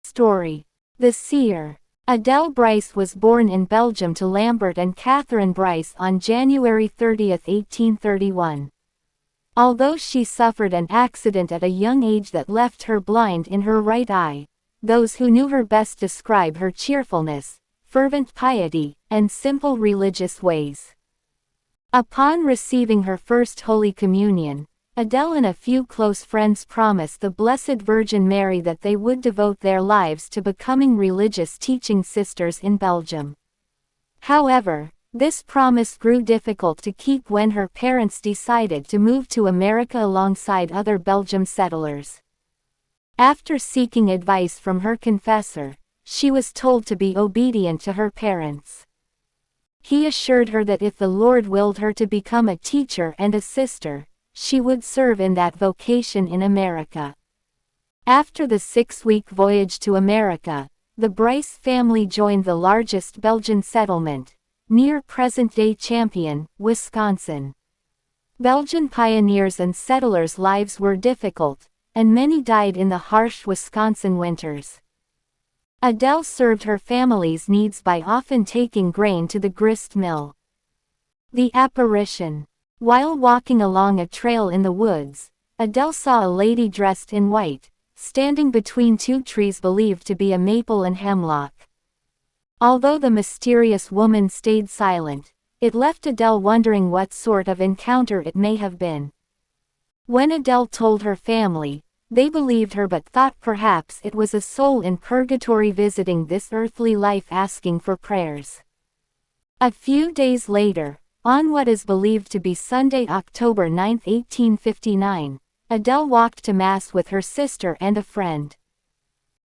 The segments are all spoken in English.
Story. The Seer. Adele Bryce was born in Belgium to Lambert and Catherine Bryce on January 30, 1831. Although she suffered an accident at a young age that left her blind in her right eye, those who knew her best describe her cheerfulness, fervent piety, and simple religious ways. Upon receiving her first Holy Communion, Adele and a few close friends promised the Blessed Virgin Mary that they would devote their lives to becoming religious teaching sisters in Belgium. However, this promise grew difficult to keep when her parents decided to move to America alongside other Belgian settlers. After seeking advice from her confessor, she was told to be obedient to her parents. He assured her that if the Lord willed her to become a teacher and a sister, she would serve in that vocation in America. After the 6-week voyage to America, the Bryce family joined the largest Belgian settlement, near present-day Champion, Wisconsin. Belgian pioneers and settlers' lives were difficult, and many died in the harsh Wisconsin winters. Adele served her family's needs by often taking grain to the grist mill. The apparition. While walking along a trail in the woods, Adele saw a lady dressed in white, standing between two trees believed to be a maple and hemlock. Although the mysterious woman stayed silent, it left Adele wondering what sort of encounter it may have been. When Adele told her family, they believed her but thought perhaps it was a soul in purgatory visiting this earthly life asking for prayers. A few days later, on what is believed to be Sunday, October 9, 1859, Adele walked to Mass with her sister and a friend.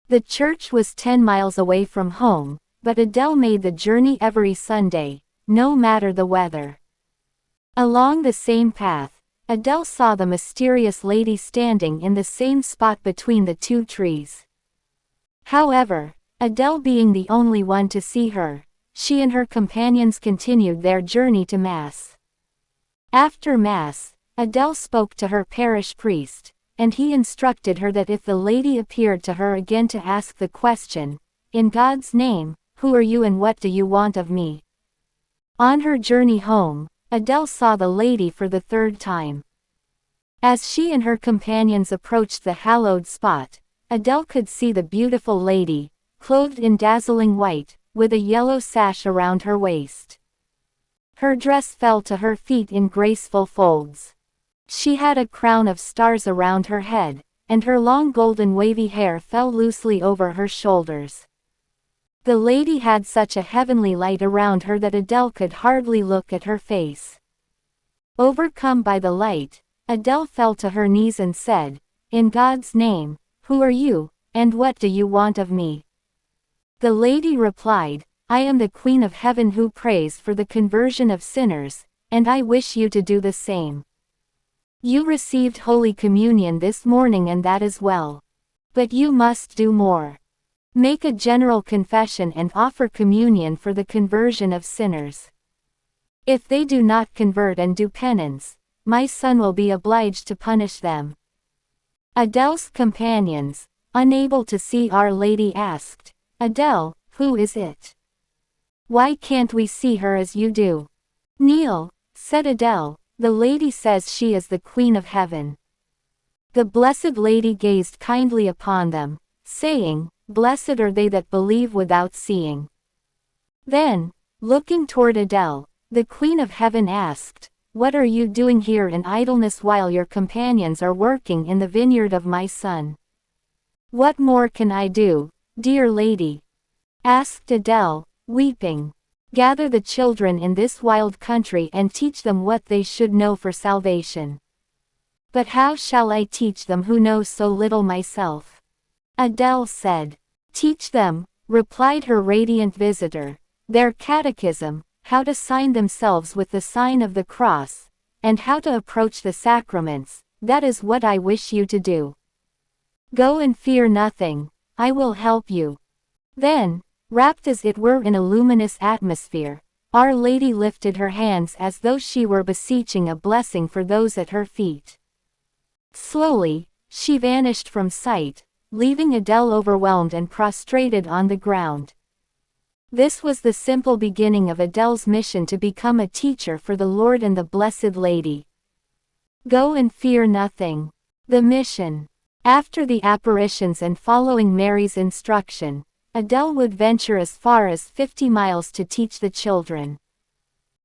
The church was 10 miles away from home, but Adele made the journey every Sunday, no matter the weather. Along the same path, Adele saw the mysterious lady standing in the same spot between the two trees. However, Adele being the only one to see her, she and her companions continued their journey to Mass. After Mass, Adele spoke to her parish priest, and he instructed her that if the lady appeared to her again to ask the question, "In God's name, who are you and what do you want of me?" On her journey home, Adele saw the lady for the third time. As she and her companions approached the hallowed spot, Adele could see the beautiful lady, clothed in dazzling white, with a yellow sash around her waist. Her dress fell to her feet in graceful folds. She had a crown of stars around her head, and her long golden wavy hair fell loosely over her shoulders. The lady had such a heavenly light around her that Adele could hardly look at her face. Overcome by the light, Adele fell to her knees and said, "In God's name, who are you, and what do you want of me?" The lady replied, "I am the Queen of Heaven who prays for the conversion of sinners, and I wish you to do the same. You received Holy Communion this morning and that is well. But you must do more. Make a general confession and offer communion for the conversion of sinners. If they do not convert and do penance, my son will be obliged to punish them." Adele's companions, unable to see Our Lady, asked, "Adele, who is it? Why can't we see her as you do?" "Kneel," said Adele, "the lady says she is the Queen of Heaven." The Blessed Lady gazed kindly upon them, saying, "Blessed are they that believe without seeing." Then, looking toward Adele, the Queen of Heaven asked, "What are you doing here in idleness while your companions are working in the vineyard of my son?" "What more can I do, dear lady?" asked Adele, weeping. "Gather the children in this wild country and teach them what they should know for salvation." "But how shall I teach them who know so little myself?" Adele said. "Teach them," replied her radiant visitor, "their catechism, how to sign themselves with the sign of the cross, and how to approach the sacraments. That is what I wish you to do. Go and fear nothing, I will help you." Then, wrapped as it were in a luminous atmosphere, Our Lady lifted her hands as though she were beseeching a blessing for those at her feet. Slowly, she vanished from sight, leaving Adele overwhelmed and prostrated on the ground. This was the simple beginning of Adele's mission to become a teacher for the Lord and the Blessed Lady. Go and fear nothing. The mission. After the apparitions and following Mary's instruction, Adele would venture as far as 50 miles to teach the children.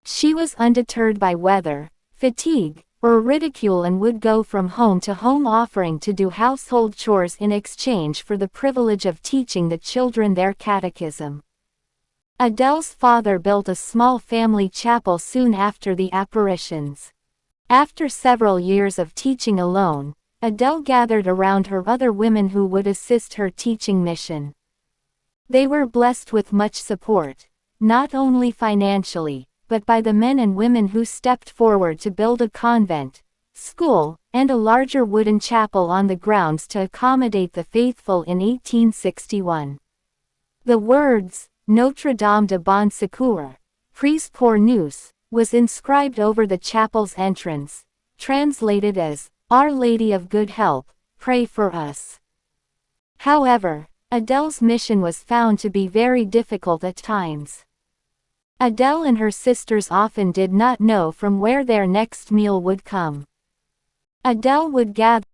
She was undeterred by weather, fatigue, or ridicule and would go from home to home offering to do household chores in exchange for the privilege of teaching the children their catechism. Adele's father built a small family chapel soon after the apparitions. After several years of teaching alone, Adele gathered around her other women who would assist her teaching mission. They were blessed with much support, not only financially, but by the men and women who stepped forward to build a convent, school, and a larger wooden chapel on the grounds to accommodate the faithful in 1861. The words, Notre Dame de Bon Secours, Prise pour nous, was inscribed over the chapel's entrance, translated as, Our Lady of Good Help, pray for us. However, Adele's mission was found to be very difficult at times. Adele and her sisters often did not know from where their next meal would come. Adele would gather